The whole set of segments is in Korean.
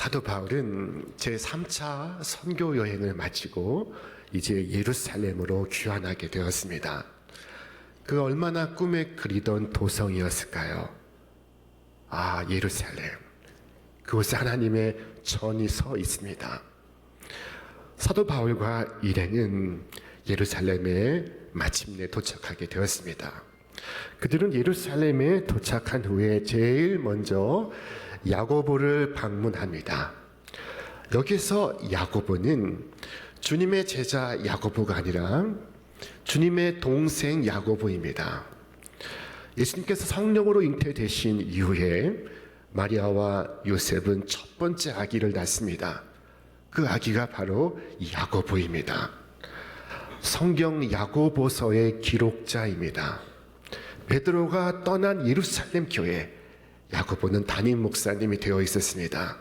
사도 바울은 제3차 선교 여행을 마치고 이제 예루살렘으로 귀환하게 되었습니다. 그 얼마나 꿈에 그리던 도성이었을까요? 아, 예루살렘. 그곳에 하나님의 전이 서 있습니다. 사도 바울과 일행은 예루살렘에 마침내 도착하게 되었습니다. 그들은 예루살렘에 도착한 후에 제일 먼저 야고보를 방문합니다. 여기서 야고보는 주님의 제자 야고보가 아니라 주님의 동생 야고보입니다. 예수님께서 성령으로 잉태되신 이후에 마리아와 요셉은 첫 번째 아기를 낳습니다. 그 아기가 바로 야고보입니다. 성경 야고보서의 기록자입니다. 베드로가 떠난 예루살렘 교회, 야고보는 담임 목사님이 되어 있었습니다.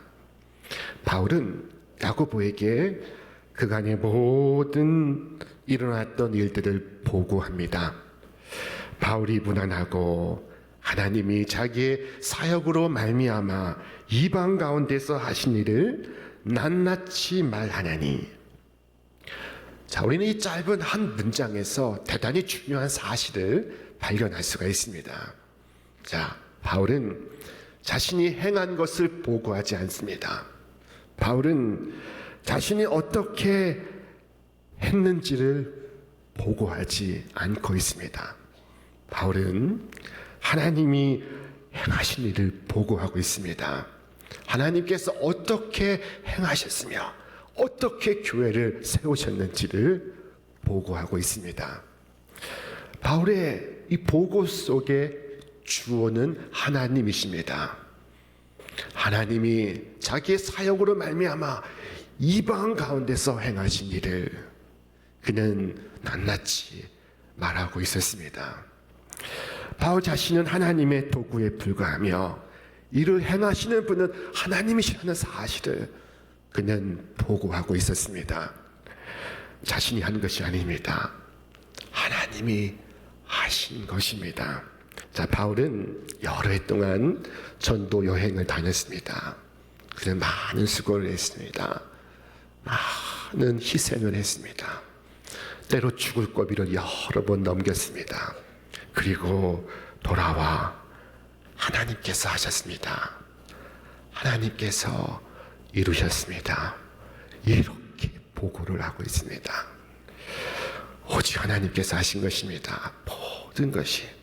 바울은 야고보에게 그간의 모든 일어났던 일들을 보고합니다. 바울이 무난하고 하나님이 자기의 사역으로 말미암아 이방 가운데서 하신 일을 낱낱이 말하나니. 자, 우리는 이 짧은 한 문장에서 대단히 중요한 사실을 발견할 수가 있습니다. 자, 바울은 자신이 행한 것을 보고하지 않습니다. 바울은 자신이 어떻게 했는지를 보고하지 않고 있습니다. 바울은 하나님이 행하신 일을 보고하고 있습니다. 하나님께서 어떻게 행하셨으며 어떻게 교회를 세우셨는지를 보고하고 있습니다. 바울의 이 보고 속에 주어는 하나님이십니다. 하나님이 자기의 사역으로 말미암아 이방 가운데서 행하신 일을 그는 낱낱이 말하고 있었습니다. 바울 자신은 하나님의 도구에 불과하며 이를 행하시는 분은 하나님이시라는 사실을 그는 보고하고 있었습니다. 자신이 한 것이 아닙니다. 하나님이 하신 것입니다. 자, 바울은 여러 해 동안 전도 여행을 다녔습니다. 그는 많은 수고를 했습니다. 많은 희생을 했습니다. 때로 죽을 고비를 여러 번 넘겼습니다. 그리고 돌아와 하나님께서 하셨습니다. 하나님께서 이루셨습니다. 이렇게 보고를 하고 있습니다. 오직 하나님께서 하신 것입니다. 모든 것이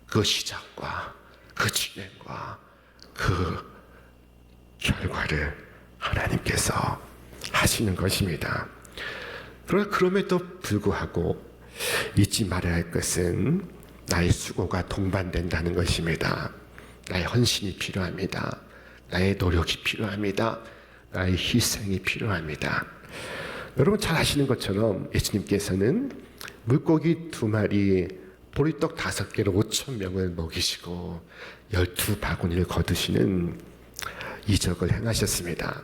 그 시작과 그 진행과 그 결과를 하나님께서 하시는 것입니다. 그러나 그럼에도 불구하고 잊지 말아야 할 것은 나의 수고가 동반된다는 것입니다. 나의 헌신이 필요합니다. 나의 노력이 필요합니다. 나의 희생이 필요합니다. 여러분 잘 아시는 것처럼 예수님께서는 물고기 2마리, 보리떡 5개로 5,000명을 먹이시고 12바구니를 거두시는 이적을 행하셨습니다.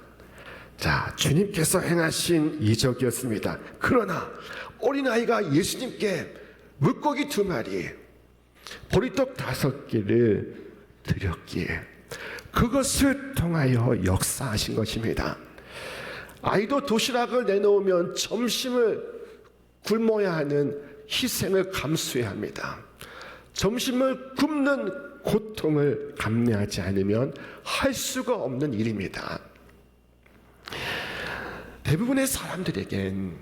자, 주님께서 행하신 이적이었습니다. 그러나 어린아이가 예수님께 물고기 2마리, 보리떡 5개를 드렸기에 그것을 통하여 역사하신 것입니다. 아이도 도시락을 내놓으면 점심을 굶어야 하는 희생을 감수해야 합니다. 점심을 굶는 고통을 감내하지 않으면 할 수가 없는 일입니다. 대부분의 사람들에겐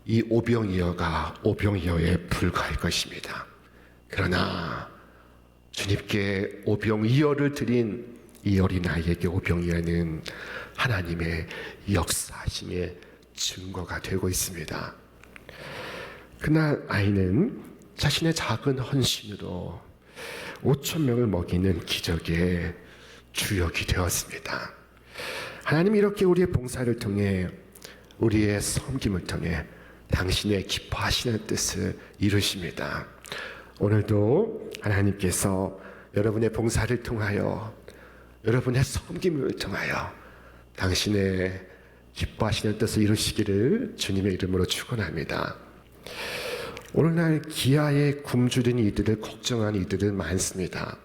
이 오병이어가 오병이어에 불과할 것입니다. 그러나 주님께 오병이어를 드린 이 어린아이에게 오병이어는 하나님의 역사하심의 증거가 되고 있습니다. 그날 아이는 자신의 작은 헌신으로 5,000명을 먹이는 기적의 주역이 되었습니다. 하나님이 이렇게 우리의 봉사를 통해 우리의 섬김을 통해 당신의 기뻐하시는 뜻을 이루십니다. 오늘도 하나님께서 여러분의 봉사를 통하여 여러분의 섬김을 통하여 당신의 기뻐하시는 뜻을 이루시기를 주님의 이름으로 축원합니다. 오늘날 기아에 굶주린 이들을 걱정하는 이들은 많습니다.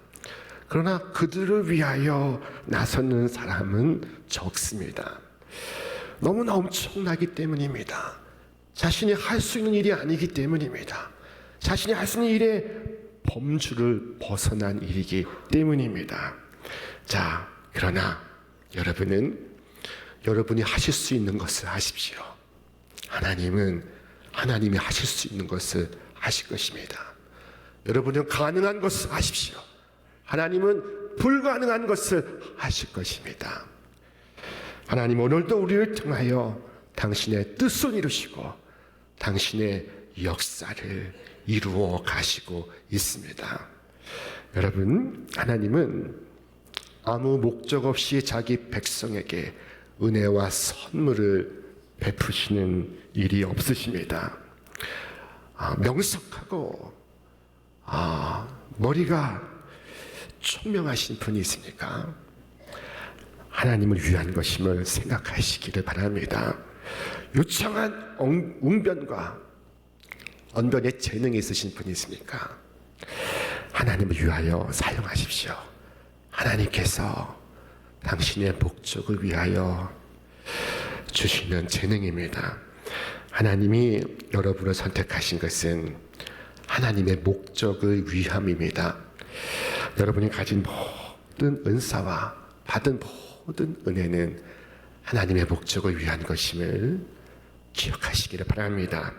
그러나 그들을 위하여 나서는 사람은 적습니다. 너무나 엄청나기 때문입니다. 자신이 할 수 있는 일이 아니기 때문입니다. 자신이 할 수 있는 일의 범주를 벗어난 일이기 때문입니다. 자, 그러나 여러분이 하실 수 있는 것을 하십시오. 하나님이 하실 수 있는 것을 하실 것입니다. 여러분은 가능한 것을 하십시오. 하나님은 불가능한 것을 하실 것입니다. 하나님 오늘도 우리를 통하여 당신의 뜻을 이루시고 당신의 역사를 이루어 가시고 있습니다. 여러분, 하나님은 아무 목적 없이 자기 백성에게 은혜와 선물을 베푸시는 일이 없으십니다. 명석하고 머리가 총명하신 분이 있으니까 하나님을 위한 것임을 생각하시기를 바랍니다. 유창한 웅변과 언변에 재능이 있으신 분이 있으니까 하나님을 위하여 사용하십시오. 하나님께서 당신의 목적을 위하여 주시는 재능입니다. 하나님이 여러분을 선택하신 것은 하나님의 목적을 위함입니다. 여러분이 가진 모든 은사와 받은 모든 은혜는 하나님의 목적을 위한 것임을 기억하시기를 바랍니다.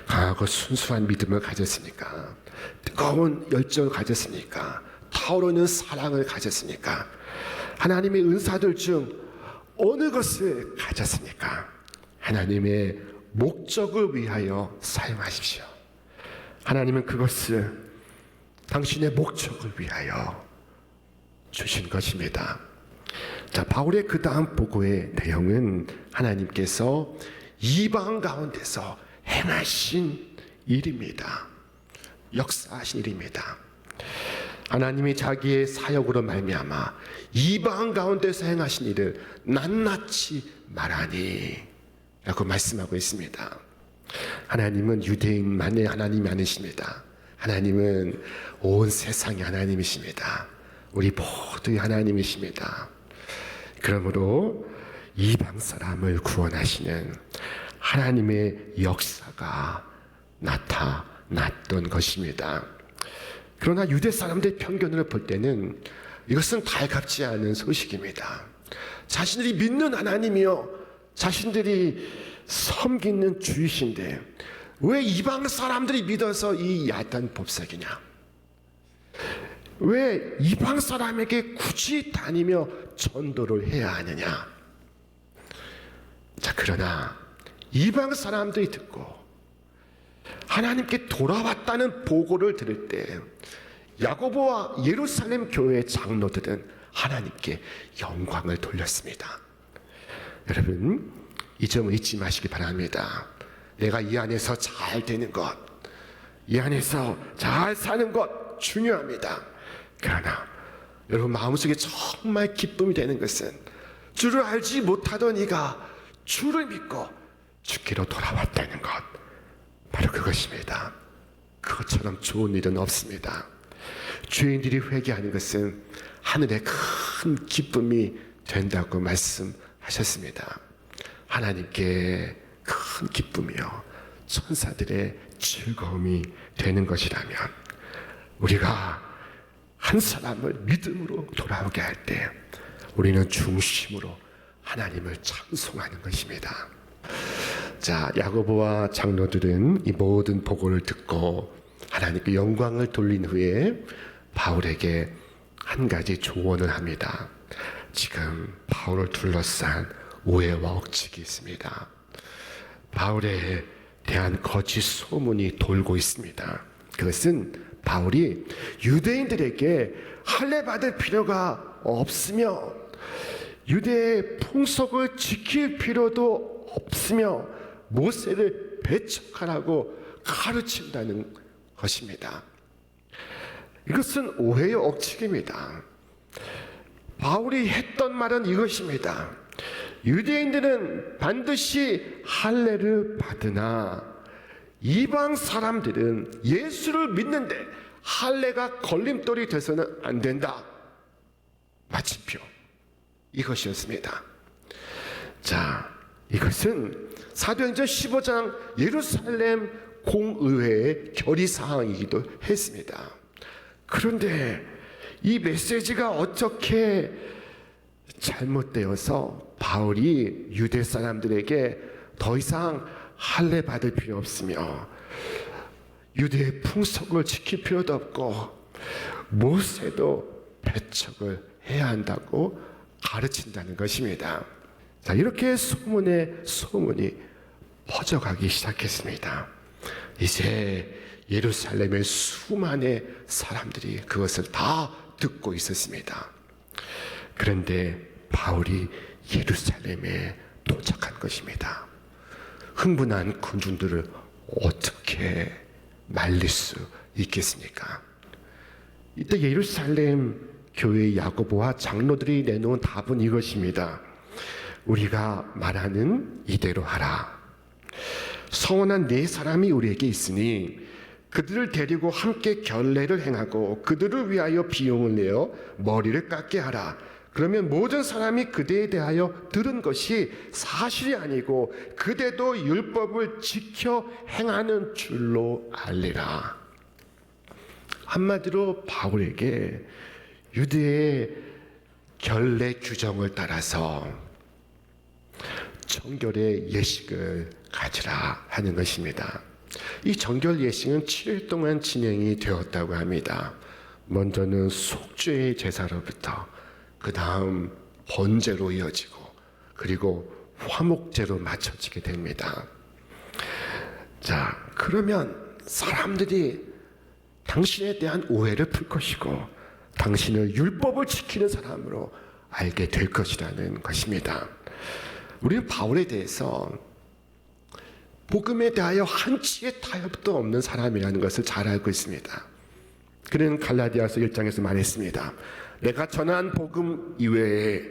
강하고 순수한 믿음을 가졌으니까, 뜨거운 열정을 가졌으니까, 타오르는 사랑을 가졌으니까, 하나님의 은사들 중 어느 것을 가졌으니까 하나님의 목적을 위하여 사용하십시오. 하나님은 그것을 당신의 목적을 위하여 주신 것입니다. 자, 바울의 그 다음 보고의 내용은 하나님께서 이방 가운데서 행하신 일입니다. 역사하신 일입니다. 하나님이 자기의 사역으로 말미암아 이방 가운데서 행하신 일을 낱낱이 말하니 라고 말씀하고 있습니다. 하나님은 유대인만의 하나님이 아니십니다. 하나님은 온 세상의 하나님이십니다. 우리 모두의 하나님이십니다. 그러므로 이방 사람을 구원하시는 하나님의 역사가 나타났던 것입니다. 그러나 유대 사람들의 편견으로 볼 때는 이것은 달갑지 않은 소식입니다. 자신들이 믿는 하나님이요, 자신들이 섬기는 주이신데 왜 이방 사람들이 믿어서 이 야단 법석이냐? 왜 이방 사람에게 굳이 다니며 전도를 해야 하느냐? 자, 그러나 이방 사람들이 듣고 하나님께 돌아왔다는 보고를 들을 때 야고보와 예루살렘 교회의 장로들은 하나님께 영광을 돌렸습니다. 여러분, 이 점을 잊지 마시기 바랍니다. 내가 이 안에서 잘 되는 것, 이 안에서 잘 사는 것 중요합니다. 그러나 여러분 마음속에 정말 기쁨이 되는 것은 주를 알지 못하던 이가 주를 믿고 주께로 돌아왔다는 것, 바로 그것입니다. 그것처럼 좋은 일은 없습니다. 죄인들이 회개하는 것은 하늘의 큰 기쁨이 된다고 말씀하셨습니다. 하나님께 큰 기쁨이요 천사들의 즐거움이 되는 것이라면 우리가 한 사람을 믿음으로 돌아오게 할 때 우리는 중심으로 하나님을 찬송하는 것입니다. 자, 야고보와 장로들은 이 모든 보고를 듣고 하나님께 영광을 돌린 후에 바울에게 한 가지 조언을 합니다. 지금 바울을 둘러싼 오해와 억측이 있습니다. 바울에 대한 거짓 소문이 돌고 있습니다. 그것은 바울이 유대인들에게 할례 받을 필요가 없으며 유대의 풍속을 지킬 필요도 없으며 모세를 배척하라고 가르친다는 것입니다. 이것은 오해의 억측입니다. 바울이 했던 말은 이것입니다. 유대인들은 반드시 할례를 받으나 이방 사람들은 예수를 믿는데 할례가 걸림돌이 돼서는 안 된다. 마침표 이것이었습니다. 자, 이것은 사도행전 15장 예루살렘 공의회의 결의사항이기도 했습니다. 그런데 이 메시지가 어떻게 잘못되어서 바울이 유대 사람들에게 더 이상 할례 받을 필요 없으며 유대의 풍속을 지킬 필요도 없고 모세도 배척을 해야 한다고 가르친다는 것입니다. 자, 이렇게 소문이 퍼져가기 시작했습니다. 이제 예루살렘의 수많은 사람들이 그것을 다 듣고 있었습니다. 그런데 바울이 예루살렘에 도착한 것입니다. 흥분한 군중들을 어떻게 말릴 수 있겠습니까? 이때 예루살렘 교회의 야고보와 장로들이 내놓은 답은 이것입니다. 우리가 말하는 이대로 하라. 서원한 네 사람이 우리에게 있으니 그들을 데리고 함께 결례를 행하고 그들을 위하여 비용을 내어 머리를 깎게 하라. 그러면 모든 사람이 그대에 대하여 들은 것이 사실이 아니고 그대도 율법을 지켜 행하는 줄로 알리라. 한마디로 바울에게 유대의 결례 규정을 따라서 정결의 예식을 가지라 하는 것입니다. 이 정결 예식은 7일 동안 진행이 되었다고 합니다. 먼저는 속죄의 제사로부터 그 다음 번제로 이어지고 그리고 화목제로 맞춰지게 됩니다. 자, 그러면 사람들이 당신에 대한 오해를 풀 것이고 당신을 율법을 지키는 사람으로 알게 될 것이라는 것입니다. 우리는 바울에 대해서 복음에 대하여 한치의 타협도 없는 사람이라는 것을 잘 알고 있습니다. 그는 갈라디아서 1장에서 말했습니다. 내가 전한 복음 이외에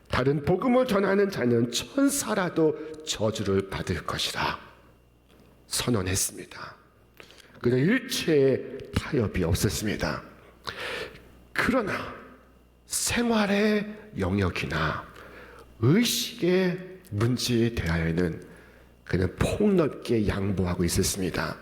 다른 복음을 전하는 자는 천사라도 저주를 받을 것이라 선언했습니다. 그는 일체의 타협이 없었습니다. 그러나 생활의 영역이나 의식의 문제에 대하여는 그는 폭넓게 양보하고 있었습니다.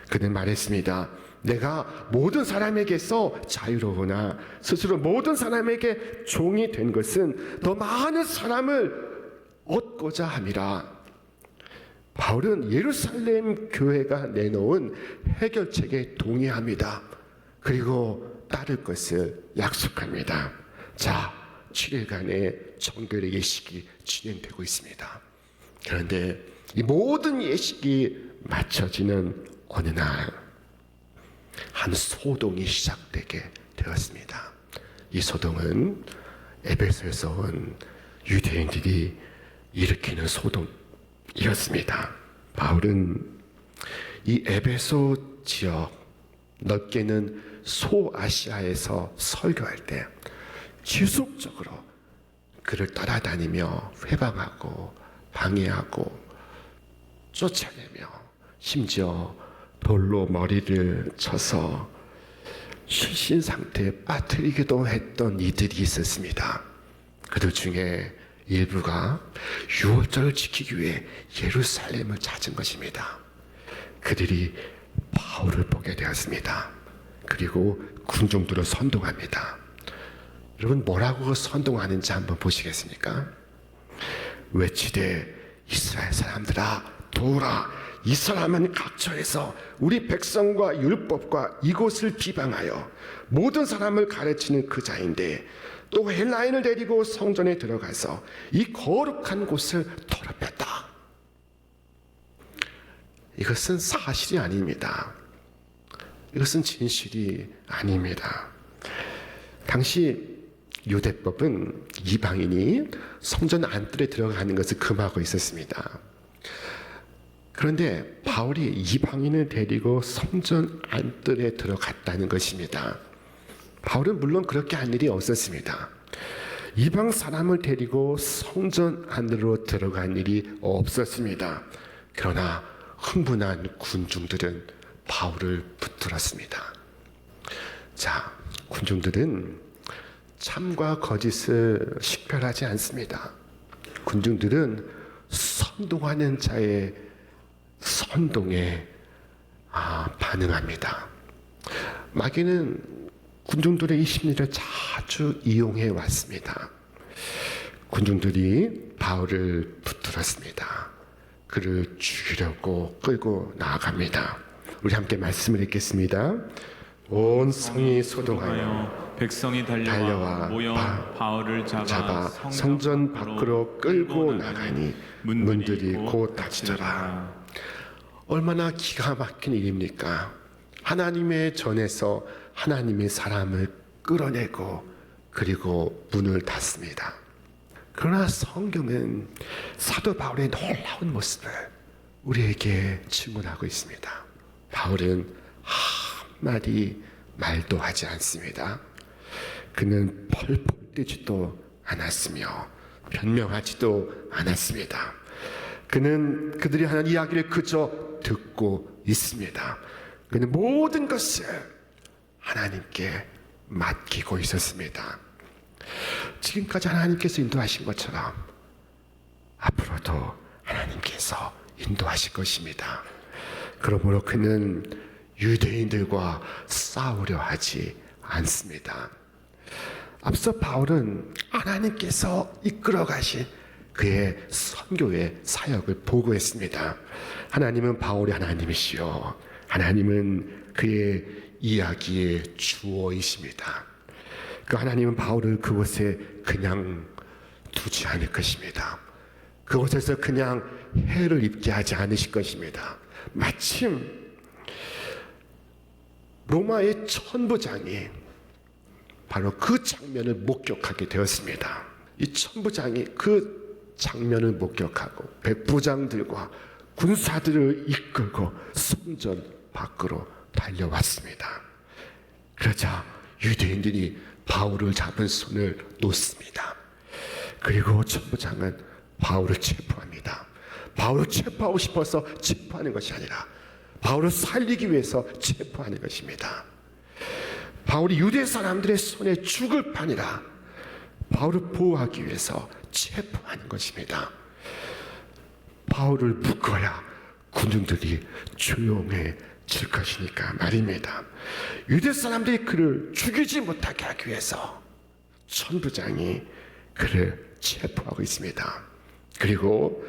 그는 말했습니다. 내가 모든 사람에게서 자유로우나 스스로 모든 사람에게 종이 된 것은 더 많은 사람을 얻고자 함이라. 바울은 예루살렘 교회가 내놓은 해결책에 동의합니다. 그리고 따를 것을 약속합니다. 자, 7일간의 정결의 예식이 진행되고 있습니다. 그런데 이 모든 예식이 마쳐지는 어느 날 한 소동이 시작되게 되었습니다. 이 소동은 에베소에서 온 유대인들이 일으키는 소동이었습니다. 바울은 이 에베소 지역, 넓게는 소아시아에서 설교할 때 지속적으로 그를 따라다니며 회방하고 방해하고 쫓아내며 심지어 돌로 머리를 쳐서 실신 상태에 빠뜨리기도 했던 이들이 있었습니다. 그들 중에 일부가 유월절을 지키기 위해 예루살렘을 찾은 것입니다. 그들이 바울을 보게 되었습니다. 그리고 군중들을 선동합니다. 여러분, 뭐라고 선동하는지 한번 보시겠습니까? 외치되 이스라엘 사람들아 도우라. 이 사람은 각처에서 우리 백성과 율법과 이곳을 비방하여 모든 사람을 가르치는 그 자인데 또 헬라인을 데리고 성전에 들어가서 이 거룩한 곳을 더럽혔다. 이것은 사실이 아닙니다. 이것은 진실이 아닙니다. 당시 유대법은 이방인이 성전 안뜰에 들어가는 것을 금하고 있었습니다. 그런데 바울이 이방인을 데리고 성전 안뜰에 들어갔다는 것입니다. 바울은 물론 그렇게 한 일이 없었습니다. 이방 사람을 데리고 성전 안으로 들어간 일이 없었습니다. 그러나 흥분한 군중들은 바울을 붙들었습니다. 자, 군중들은 참과 거짓을 식별하지 않습니다. 군중들은 선동하는 자의 선동에 반응합니다. 마귀는 군중들의 이 심리를 자주 이용해 왔습니다. 군중들이 바울을 붙들었습니다. 그를 죽이려고 끌고 나아갑니다. 우리 함께 말씀을 읽겠습니다. 온 성이 소동하여 백성이 달려와 모여 바울을 잡아 성전 밖으로 끌고 나가니 문들이 곧 닫히더라. 얼마나 기가 막힌 일입니까? 하나님의 전에서 하나님의 사람을 끌어내고 그리고 문을 닫습니다. 그러나 성경은 사도 바울의 놀라운 모습을 우리에게 증언하고 있습니다. 바울은 한마디 말도 하지 않습니다. 그는 펄펄 뛰지도 않았으며 변명하지도 않았습니다. 그는 그들이 하는 이야기를 그저 듣고 있습니다. 그는 모든 것을 하나님께 맡기고 있었습니다. 지금까지 하나님께서 인도하신 것처럼 앞으로도 하나님께서 인도하실 것입니다. 그러므로 그는 유대인들과 싸우려 하지 않습니다. 앞서 바울은 하나님께서 이끌어 가신 그의 선교의 사역을 보고했습니다. 하나님은 바울의 하나님이시요 하나님은 그의 이야기의 주어이십니다. 그 하나님은 바울을 그곳에 그냥 두지 않을 것입니다. 그곳에서 그냥 해를 입게 하지 않으실 것입니다. 마침 로마의 천부장이 바로 그 장면을 목격하게 되었습니다. 이 천부장이 그 장면을 목격하고 백부장들과 군사들을 이끌고 성전 밖으로 달려왔습니다. 그러자 유대인들이 바울을 잡은 손을 놓습니다. 그리고 천부장은 바울을 체포합니다. 바울을 체포하고 싶어서 체포하는 것이 아니라 바울을 살리기 위해서 체포하는 것입니다. 바울이 유대 사람들의 손에 죽을 판이라 바울을 보호하기 위해서 체포하는 것입니다. 바울을 묶어야 군중들이 조용해질 것이니까 말입니다. 유대 사람들이 그를 죽이지 못하게 하기 위해서 천부장이 그를 체포하고 있습니다. 그리고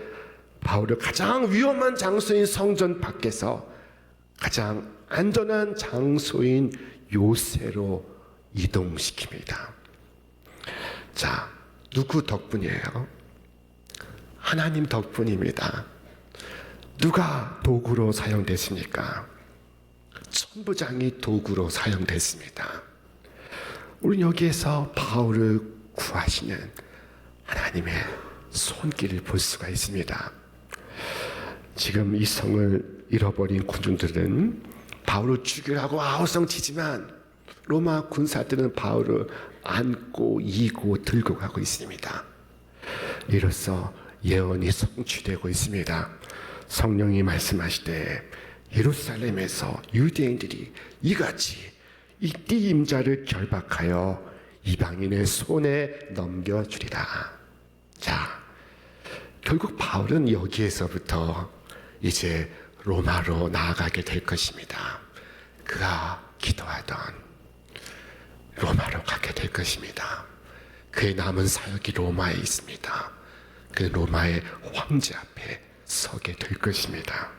바울을 가장 위험한 장소인 성전 밖에서 가장 안전한 장소인 요새로 이동시킵니다. 자, 누구 덕분이에요? 하나님 덕분입니다. 누가 도구로 사용됐습니까? 천부장이 도구로 사용됐습니다. 우리는 여기에서 바울을 구하시는 하나님의 손길을 볼 수가 있습니다. 지금 이 성을 잃어버린 군중들은 바울을 죽이라고 아우성치지만 로마 군사들은 바울을 안고 이고 들고 가고 있습니다. 이로써 예언이 성취되고 있습니다. 성령이 말씀하시되 예루살렘에서 유대인들이 이같이 이 띠임자를 결박하여 이방인의 손에 넘겨주리라. 자, 결국 바울은 여기에서부터 이제 로마로 나아가게 될 것입니다. 그가 기도하던 로마로 가게 될 것입니다. 그의 남은 사역이 로마에 있습니다. 그 로마의 황제 앞에 서게 될 것입니다.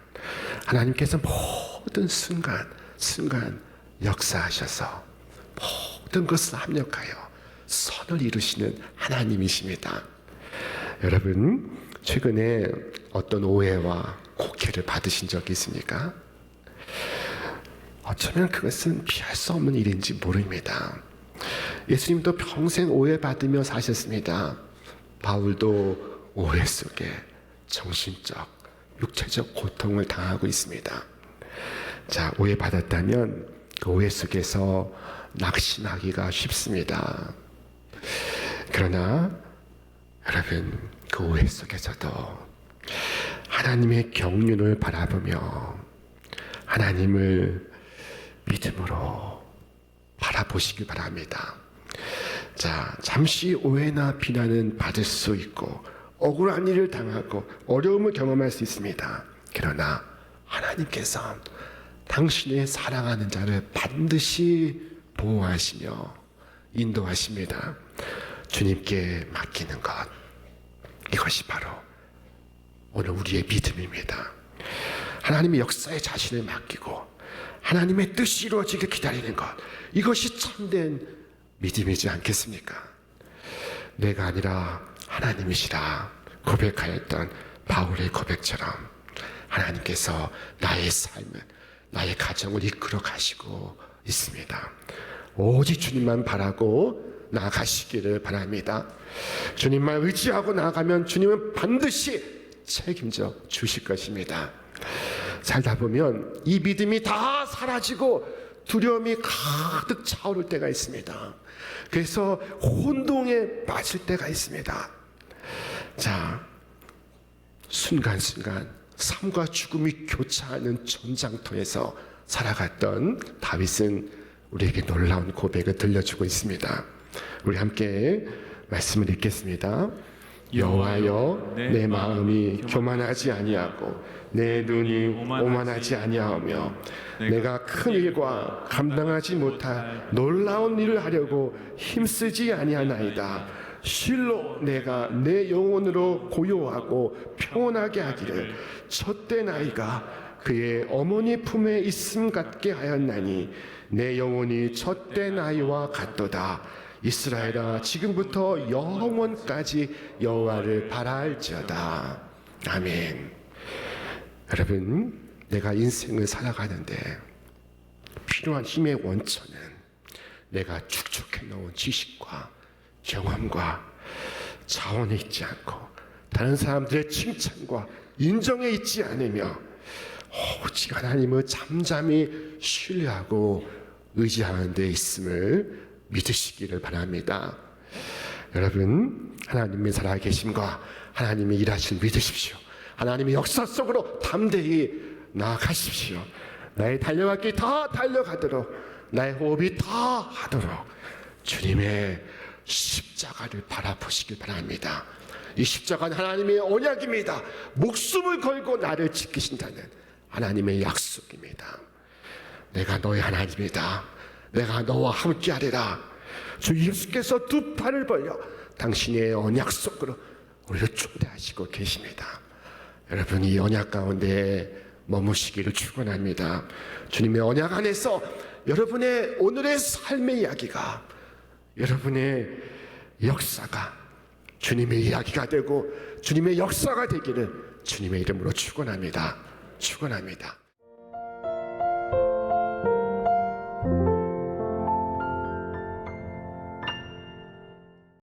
하나님께서 모든 순간 역사하셔서 모든 것을 합력하여 선을 이루시는 하나님이십니다. 여러분, 최근에 어떤 오해와 곡해를 받으신 적이 있습니까? 어쩌면 그것은 피할 수 없는 일인지 모릅니다. 예수님도 평생 오해받으며 사셨습니다. 바울도 오해 속에 정신적, 육체적 고통을 당하고 있습니다. 자, 오해받았다면 그 오해 속에서 낙심하기가 쉽습니다. 그러나 여러분, 그 오해 속에서도 하나님의 경륜을 바라보며 하나님을 믿음으로 바라보시기 바랍니다. 자, 잠시 오해나 비난은 받을 수 있고 억울한 일을 당하고 어려움을 경험할 수 있습니다. 그러나 하나님께서 당신의 사랑하는 자를 반드시 보호하시며 인도하십니다. 주님께 맡기는 것, 이것이 바로 오늘 우리의 믿음입니다. 하나님의 역사에 자신을 맡기고 하나님의 뜻이 이루어지길 기다리는 것, 이것이 참된 믿음이지 않겠습니까? 내가 아니라 하나님이시라 고백하였던 바울의 고백처럼 하나님께서 나의 삶을, 나의 가정을 이끌어 가시고 있습니다. 오직 주님만 바라고 나아가시기를 바랍니다. 주님만 의지하고 나아가면 주님은 반드시 책임져 주실 것입니다. 살다 보면 이 믿음이 다 사라지고 두려움이 가득 차오를 때가 있습니다. 그래서 혼동에 빠질 때가 있습니다. 자, 순간순간 삶과 죽음이 교차하는 전장터에서 살아갔던 다윗은 우리에게 놀라운 고백을 들려주고 있습니다. 우리 함께 말씀을 읽겠습니다. 여호와여, 내 마음이 교만하지 아니하고 내 눈이 오만하지 아니하며 내가 큰 일과 감당하지 못할 놀라운 일을 하려고 힘쓰지 아니하나이다. 실로 내가 내 영혼으로 고요하고 평온하게 하기를 젖된 아이가 그의 어머니 품에 있음 같게 하였나니 내 영혼이 젖된 아이와 같도다. 이스라엘아, 지금부터 영원까지 여호와를 바랄지어다. 아멘. 여러분, 내가 인생을 살아가는데 필요한 힘의 원천은 내가 축적해 놓은 지식과 경험과 자원에 있지 않고 다른 사람들의 칭찬과 인정에 있지 않으며 오직 하나님을 잠잠히 신뢰하고 의지하는 데 있음을 믿으시기를 바랍니다. 여러분, 하나님의 살아계심과 하나님의 일하심을 믿으십시오. 하나님의 역사 속으로 담대히 나아가십시오. 나의 달려갈 길 다 달려가도록, 나의 호흡이 다 하도록 주님의 십자가를 바라보시길 바랍니다. 이 십자가는 하나님의 언약입니다. 목숨을 걸고 나를 지키신다는 하나님의 약속입니다. 내가 너의 하나님이다. 내가 너와 함께하리라. 주 예수께서 두 팔을 벌려 당신의 언약 속으로 우리를 초대하시고 계십니다. 여러분, 이 언약 가운데 머무시기를 축원합니다. 주님의 언약 안에서 여러분의 오늘의 삶의 이야기가, 여러분의 역사가 주님의 이야기가 되고 주님의 역사가 되기를 주님의 이름으로 축원합니다. 축원합니다.